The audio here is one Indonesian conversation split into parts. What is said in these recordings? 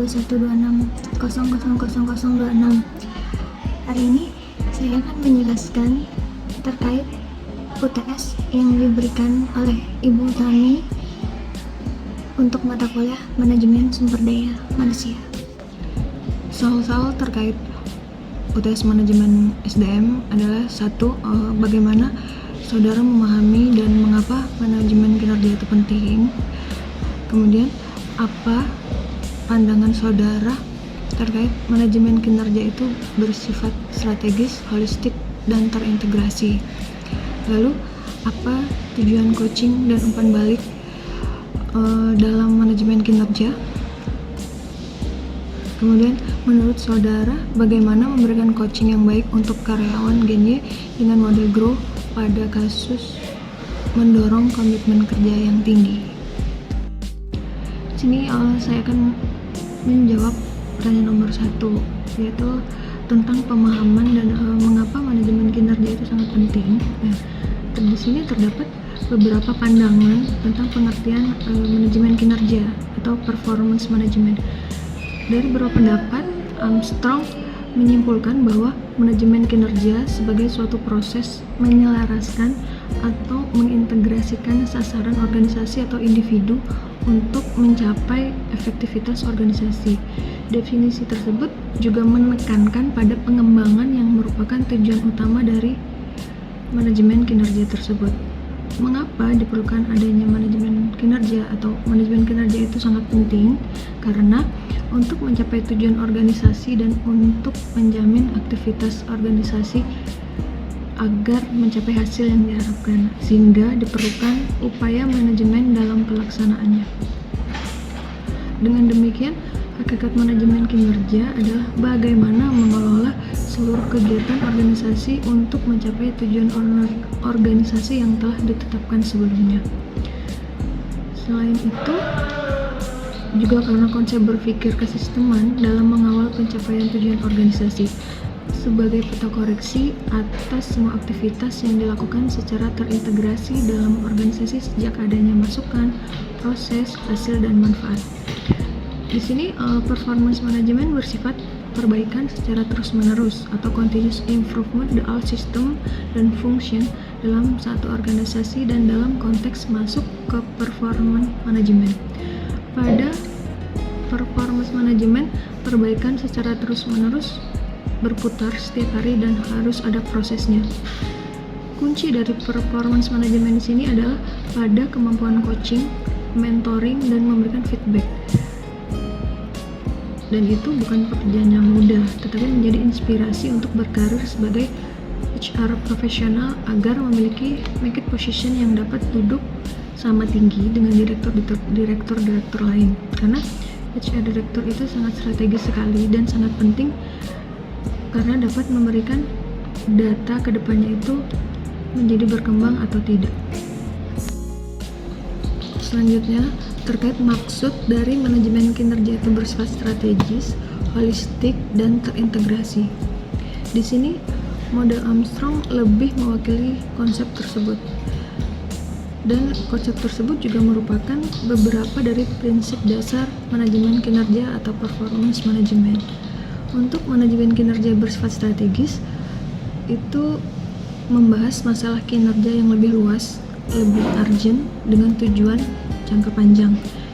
2126000026. Hari ini saya akan menjelaskan terkait UTS yang diberikan oleh Ibu Tami untuk mata kuliah Manajemen Sumber Daya Manusia. Soal-soal terkait UTS Manajemen SDM adalah satu, bagaimana saudara memahami dan mengapa manajemen kinerja itu penting. Kemudian, apa pandangan saudara terkait manajemen kinerja itu bersifat strategis, holistik, dan terintegrasi. Lalu, apa tujuan coaching dan umpan balik dalam manajemen kinerja? Kemudian, menurut saudara, bagaimana memberikan coaching yang baik untuk karyawan Gen Y dengan model grow pada kasus mendorong komitmen kerja yang tinggi? Di sini saya akan menjawab pertanyaan nomor 1, yaitu tentang pemahaman dan mengapa manajemen kinerja itu sangat penting. Nah, di sini terdapat beberapa pandangan tentang pengertian manajemen kinerja atau performance management. Dari beberapa pendapat, Armstrong menyimpulkan bahwa manajemen kinerja sebagai suatu proses menyelaraskan atau mengintegrasikan sasaran organisasi atau individu untuk mencapai efektivitas organisasi. Definisi tersebut juga menekankan pada pengembangan yang merupakan tujuan utama dari manajemen kinerja tersebut. Mengapa diperlukan adanya manajemen kinerja atau manajemen kinerja itu sangat penting? Karena untuk mencapai tujuan organisasi dan untuk menjamin aktivitas organisasi agar mencapai hasil yang diharapkan, sehingga diperlukan upaya manajemen dalam pelaksanaannya. Dengan demikian, hakikat manajemen kinerja adalah bagaimana mengelola seluruh kegiatan organisasi untuk mencapai tujuan organisasi yang telah ditetapkan sebelumnya. Selain itu, juga karena konsep berpikir kesisteman dalam mengawal pencapaian tujuan organisasi sebagai peta koreksi atas semua aktivitas yang dilakukan secara terintegrasi dalam organisasi sejak adanya masukan, proses, hasil, dan manfaat. Di sini performance management bersifat perbaikan secara terus-menerus atau continuous improvement the all system dan function dalam satu organisasi dan dalam konteks masuk ke performance management. Pada performance management, perbaikan secara terus-menerus berputar setiap hari dan harus ada prosesnya. Kunci dari performance management di sini adalah pada kemampuan coaching, mentoring, dan memberikan feedback. Dan itu bukan pekerjaan yang mudah, tetapi menjadi inspirasi untuk berkarir sebagai HR profesional agar memiliki market position yang dapat duduk sama tinggi dengan direktur lain. Karena HR direktur itu sangat strategis sekali dan sangat penting karena dapat memberikan data ke depannya itu menjadi berkembang atau tidak. Selanjutnya, terkait maksud dari manajemen kinerja itu bersifat strategis, holistik, dan terintegrasi. Di sini, model Armstrong lebih mewakili konsep tersebut. Dan konsep tersebut juga merupakan beberapa dari prinsip dasar manajemen kinerja atau performance management. Untuk manajemen kinerja bersifat strategis, itu membahas masalah kinerja yang lebih luas, lebih urgent, dengan tujuan jangka panjang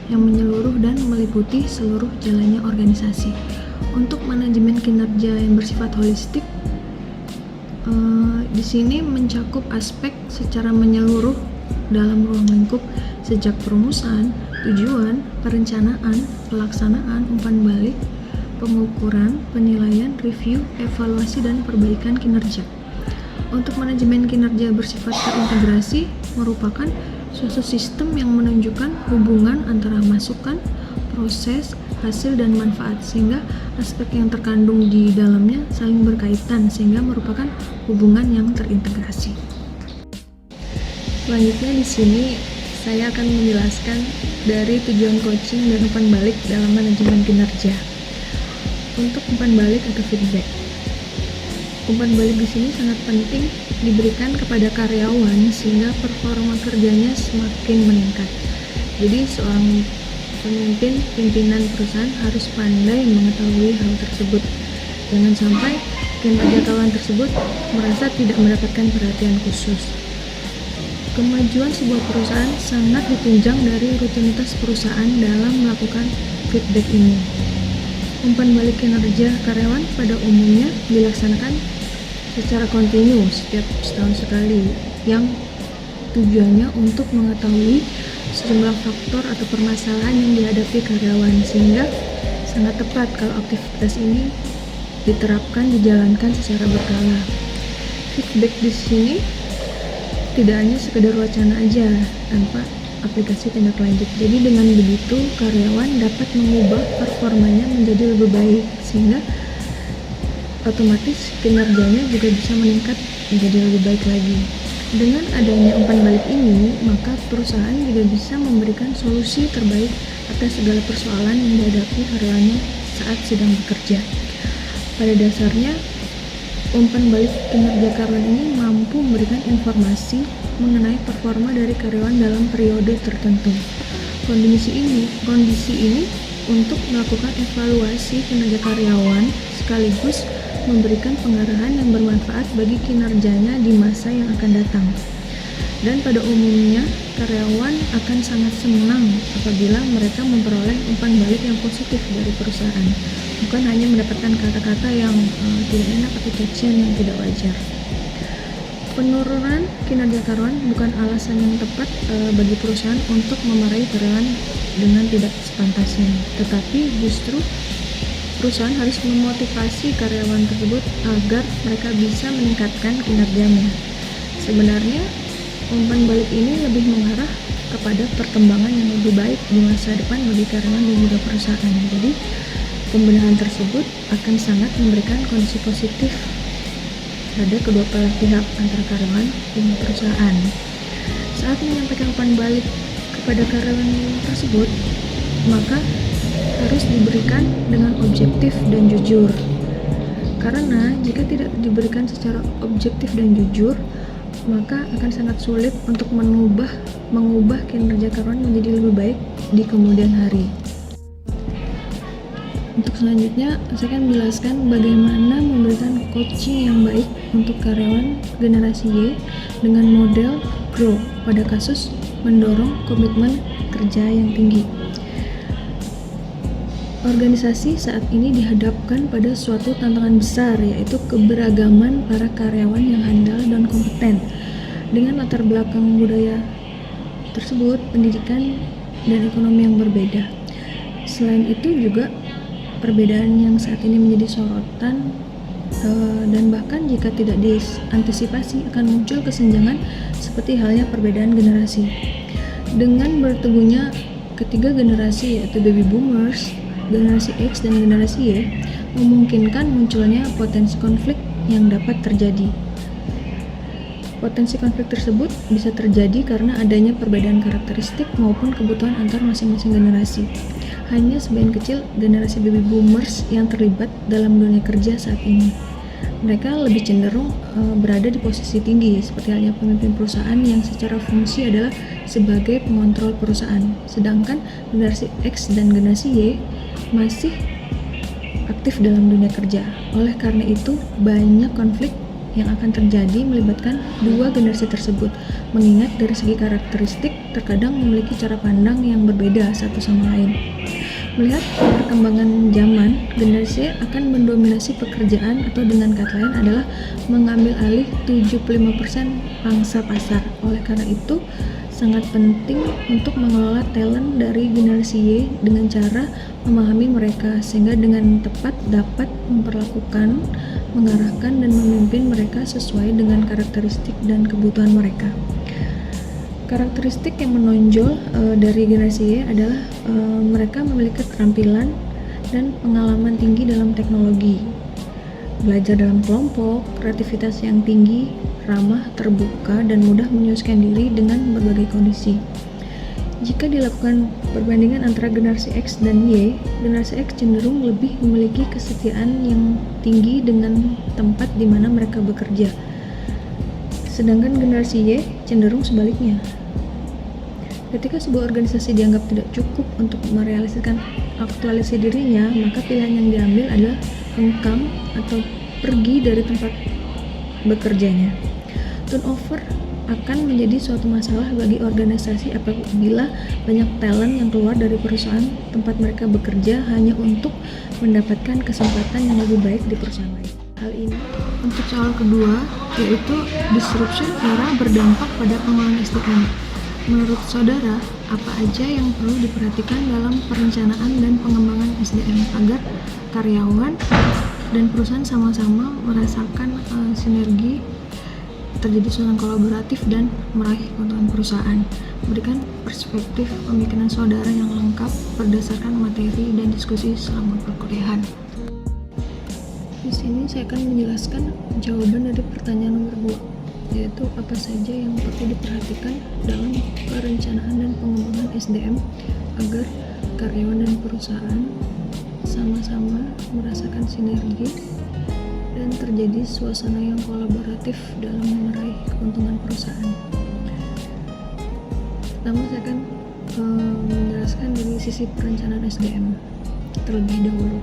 yang menyeluruh dan meliputi seluruh jalannya organisasi. Untuk manajemen kinerja yang bersifat holistik, di sini mencakup aspek secara menyeluruh dalam ruang lingkup sejak perumusan, tujuan, perencanaan, pelaksanaan, umpan balik, pengukuran, penilaian, review, evaluasi, dan perbaikan kinerja. Untuk manajemen kinerja bersifat terintegrasi merupakan suatu sistem yang menunjukkan hubungan antara masukan, proses, hasil, dan manfaat, sehingga aspek yang terkandung di dalamnya saling berkaitan sehingga merupakan hubungan yang terintegrasi. Selanjutnya di sini saya akan menjelaskan dari tujuan coaching dan umpan balik dalam manajemen kinerja. Untuk umpan balik atau feedback, umpan balik di sini sangat penting diberikan kepada karyawan sehingga performa kerjanya semakin meningkat. Jadi seorang Pimpinan perusahaan harus pandai mengetahui hal tersebut. Jangan sampai kinerja karyawan tersebut merasa tidak mendapatkan perhatian khusus. Kemajuan sebuah perusahaan sangat ditunjang dari rutinitas perusahaan dalam melakukan feedback ini. Umpan balik kinerja karyawan pada umumnya dilaksanakan secara kontinu setiap setahun sekali, yang tujuannya untuk mengetahui sejumlah faktor atau permasalahan yang dihadapi karyawan, sehingga sangat tepat kalau aktivitas ini diterapkan dijalankan secara berkala. Feedback di sini tidak hanya sekedar wacana aja tanpa aplikasi tindak lanjut. Jadi dengan begitu karyawan dapat mengubah performanya menjadi lebih baik, sehingga otomatis kinerjanya juga bisa meningkat menjadi lebih baik lagi. Dengan adanya umpan balik ini, maka perusahaan juga bisa memberikan solusi terbaik atas segala persoalan yang dihadapi karyawannya saat sedang bekerja. Pada dasarnya, umpan balik kinerja karyawan ini mampu memberikan informasi mengenai performa dari karyawan dalam periode tertentu. Kondisi ini untuk melakukan evaluasi kinerja karyawan sekaligus memberikan pengarahan yang bermanfaat bagi kinerjanya di masa yang akan datang. Dan pada umumnya, karyawan akan sangat senang apabila mereka memperoleh umpan balik yang positif dari perusahaan, bukan hanya mendapatkan kata-kata yang tidak enak atau cacian yang tidak wajar. Penurunan kinerja karyawan bukan alasan yang tepat bagi perusahaan untuk memarahi karyawan dengan tidak sepantasnya, tetapi justru perusahaan harus memotivasi karyawan tersebut agar mereka bisa meningkatkan kinerjanya. Sebenarnya, umpan balik ini lebih mengarah kepada perkembangan yang lebih baik di masa depan bagi karyawan dan juga perusahaan. Jadi, pembenahan tersebut akan sangat memberikan kondisi positif pada kedua belah pihak antara karyawan dan perusahaan. Saat menyampaikan umpan balik kepada karyawan tersebut, maka harus diberikan dengan objektif dan jujur. Karena jika tidak diberikan secara objektif dan jujur, maka akan sangat sulit untuk mengubah kinerja karyawan menjadi lebih baik di kemudian hari. Untuk selanjutnya, saya akan menjelaskan bagaimana memberikan coaching yang baik untuk karyawan generasi Y dengan model GROW pada kasus mendorong komitmen kerja yang tinggi. Organisasi saat ini dihadapkan pada suatu tantangan besar, yaitu keberagaman para karyawan yang handal dan kompeten. Dengan latar belakang budaya tersebut, pendidikan dan ekonomi yang berbeda. Selain itu juga perbedaan yang saat ini menjadi sorotan dan bahkan jika tidak diantisipasi akan muncul kesenjangan seperti halnya perbedaan generasi. Dengan bertemunya ketiga generasi, yaitu baby boomers, generasi X dan generasi Y, memungkinkan munculnya potensi konflik yang dapat terjadi. Potensi konflik tersebut bisa terjadi karena adanya perbedaan karakteristik maupun kebutuhan antar masing-masing generasi. Hanya sebagian kecil generasi baby boomers yang terlibat dalam dunia kerja saat ini. Mereka lebih cenderung berada di posisi tinggi, seperti halnya pemimpin perusahaan yang secara fungsi adalah sebagai pengontrol perusahaan. Sedangkan generasi X dan generasi Y masih aktif dalam dunia kerja. Oleh karena itu, banyak konflik yang akan terjadi melibatkan dua generasi tersebut, mengingat dari segi karakteristik terkadang memiliki cara pandang yang berbeda satu sama lain. Melihat perkembangan zaman, generasi akan mendominasi pekerjaan atau dengan kata lain adalah mengambil alih 75% pangsa pasar. Oleh karena itu, sangat penting untuk mengelola talent dari generasi Y dengan cara memahami mereka sehingga dengan tepat dapat memperlakukan, mengarahkan, dan memimpin mereka sesuai dengan karakteristik dan kebutuhan mereka. Karakteristik yang menonjol dari generasi Y adalah mereka memiliki keterampilan dan pengalaman tinggi dalam teknologi, belajar dalam kelompok, kreativitas yang tinggi, ramah, terbuka, dan mudah menyesuaikan diri dengan berbagai kondisi. Jika dilakukan perbandingan antara generasi X dan Y, generasi X cenderung lebih memiliki kesetiaan yang tinggi dengan tempat di mana mereka bekerja. Sedangkan generasi Y cenderung sebaliknya. Ketika sebuah organisasi dianggap tidak cukup untuk merealisasikan aktualisasi dirinya, maka pilihan yang diambil adalah hengkang atau pergi dari tempat bekerjanya. Turnover akan menjadi suatu masalah bagi organisasi apabila banyak talent yang keluar dari perusahaan tempat mereka bekerja hanya untuk mendapatkan kesempatan yang lebih baik di perusahaan lain. Hal ini untuk soal kedua, yaitu disruption era berdampak pada pengelolaan SDM. Menurut saudara, apa aja yang perlu diperhatikan dalam perencanaan dan pengembangan SDM agar karyawan dan perusahaan sama-sama merasakan sinergi, terjadi suasana kolaboratif dan meraih keuntungan perusahaan? Berikan perspektif pemikiran saudara yang lengkap berdasarkan materi dan diskusi selama perkuliahan. Di sini saya akan menjelaskan jawaban dari pertanyaan nomor 2, yaitu apa saja yang perlu diperhatikan dalam perencanaan dan pengembangan SDM agar karyawan dan perusahaan sama-sama merasakan sinergi dan terjadi suasana yang kolaboratif dalam meraih keuntungan perusahaan. Pertama, saya akan menjelaskan dari sisi perencanaan SDM terlebih dahulu.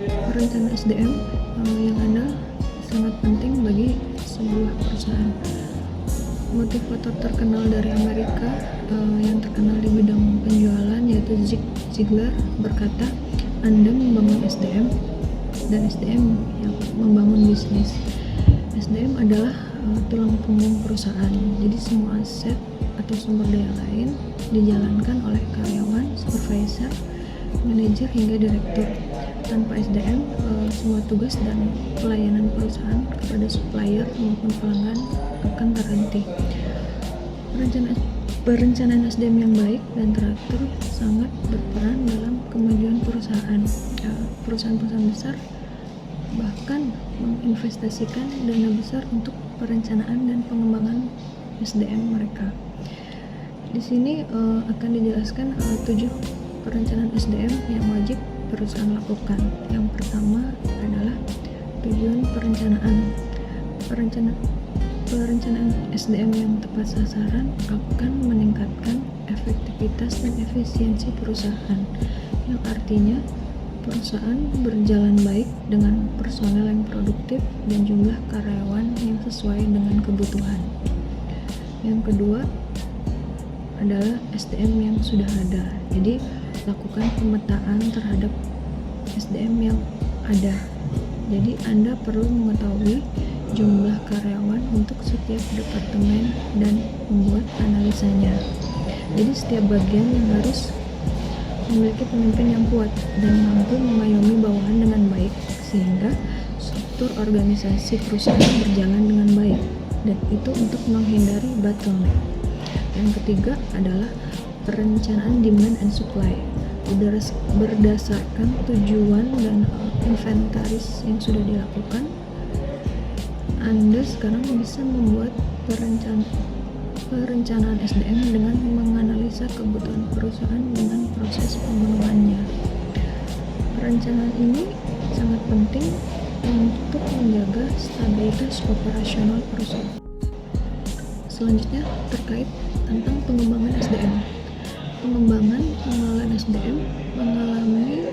Perencanaan SDM yang ada sangat penting bagi sebuah perusahaan. Motivator terkenal dari Amerika yang terkenal di bidang penjualan yaitu Zig Ziglar berkata, Anda membangun SDM dan SDM yang membangun bisnis. SDM adalah tulang punggung perusahaan. Jadi semua aset atau sumber daya lain dijalankan oleh karyawan, supervisor, manajer hingga direktur. Tanpa SDM, semua tugas dan pelayanan perusahaan kepada supplier maupun pelanggan akan terhenti. Perencanaan SDM yang baik dan teratur sangat berperan dalam kemajuan perusahaan. Perusahaan-perusahaan besar bahkan menginvestasikan dana besar untuk perencanaan dan pengembangan SDM mereka. Di sini akan dijelaskan 7 perencanaan SDM yang wajib perusahaan lakukan. Yang pertama adalah tujuan perencanaan. Perencanaan SDM yang tepat sasaran akan meningkatkan efektivitas dan efisiensi perusahaan, yang artinya perusahaan berjalan baik dengan personel yang produktif dan jumlah karyawan yang sesuai dengan kebutuhan. Yang kedua adalah SDM yang sudah ada. Jadi lakukan pemetaan terhadap SDM yang ada. Jadi Anda perlu mengetahui jumlah karyawan untuk setiap departemen dan membuat analisanya. Jadi setiap bagian yang harus memiliki pemimpin yang kuat dan mampu mengayomi bawahan dengan baik sehingga struktur organisasi perusahaan berjalan dengan baik, dan itu untuk menghindari bottleneck. Yang ketiga adalah perencanaan demand and supply. Berdasarkan tujuan dan inventaris yang sudah dilakukan, Anda sekarang bisa membuat perencanaan SDM dengan menganalisa kebutuhan perusahaan dengan proses pemenuhannya. Perencanaan ini sangat penting untuk menjaga stabilitas operasional perusahaan. Selanjutnya terkait tentang pengembangan SDM. Pengembangan pengelolaan SDM mengalami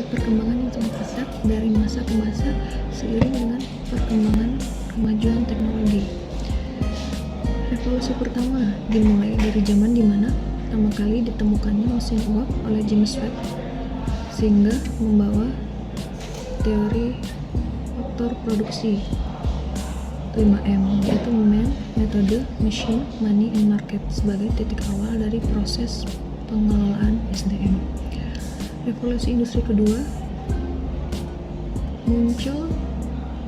perkembangan yang sangat pesat dari masa ke masa seiring dengan perkembangan kemajuan teknologi. Revolusi pertama dimulai dari zaman di mana pertama kali ditemukannya mesin uap oleh James Watt, sehingga membawa teori faktor produksi 5M, yaitu Man, Metode, Machine, Money, and Market sebagai titik awal dari proses pengelolaan SDM. Revolusi industri kedua muncul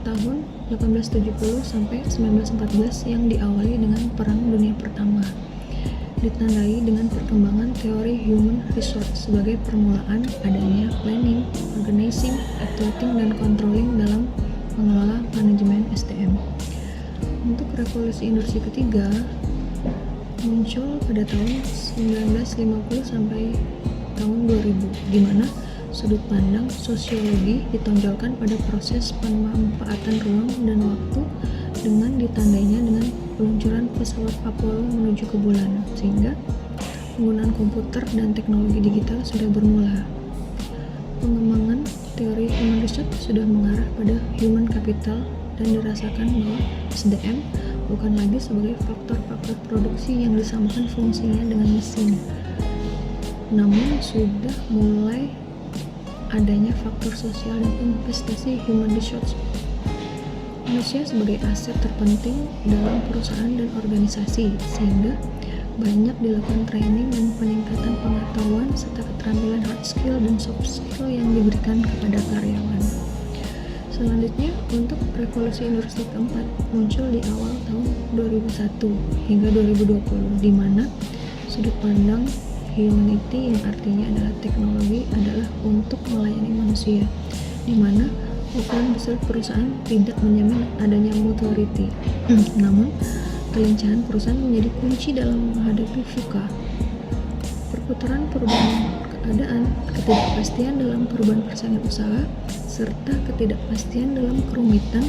tahun 1870 sampai 1914 yang diawali dengan Perang Dunia Pertama, ditandai dengan perkembangan teori human resource sebagai permulaan adanya planning, organizing, evaluating, dan controlling dalam mengelola manajemen SDM. Untuk revolusi industri ketiga muncul pada tahun 1950 sampai tahun 2000, di mana sudut pandang sosiologi ditonjolkan pada proses pemanfaatan ruang dan waktu dengan ditandainya dengan peluncuran pesawat Apollo menuju ke bulan, sehingga penggunaan komputer dan teknologi digital sudah bermula. Pengembangan teori human resource sudah mengarah pada human capital dan dirasakan bahwa SDM bukan lagi sebagai faktor-faktor produksi yang disamakan fungsinya dengan mesin, namun sudah mulai adanya faktor sosial dan investasi human resource. Manusia sebagai aset terpenting dalam perusahaan dan organisasi, sehingga banyak dilakukan training dan peningkatan pengetahuan serta keterampilan hard skill dan soft skill yang diberikan kepada karyawan. Selanjutnya, untuk revolusi industri keempat muncul di awal tahun 2001 hingga 2020, di mana sudut pandang humanity yang artinya adalah teknologi adalah untuk melayani manusia, di mana ukuran besar perusahaan tidak menjamin adanya mutuality. Namun, kelincahan perusahaan menjadi kunci dalam menghadapi VUCA. Perputaran perubahan keadaan, ketidakpastian dalam perubahan persaingan usaha, serta ketidakpastian dalam kerumitan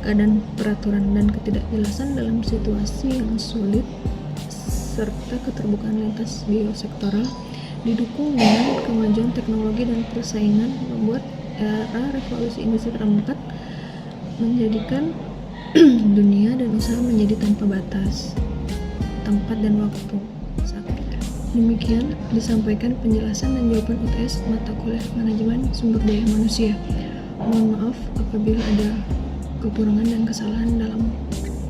keadaan peraturan dan ketidakjelasan dalam situasi yang sulit, serta keterbukaan lintas biosektoral didukung dengan kemajuan teknologi dan persaingan membuat era revolusi industri keempat menjadikan dunia dan usaha menjadi tanpa batas, tempat dan waktu. Demikian disampaikan penjelasan dan jawaban UTS mata kuliah manajemen sumber daya manusia. Mohon maaf apabila ada kekurangan dan kesalahan dalam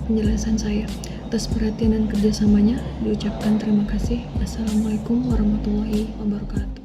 penjelasan saya. Atas perhatian dan kerjasamanya diucapkan terima kasih. Assalamualaikum warahmatullahi wabarakatuh.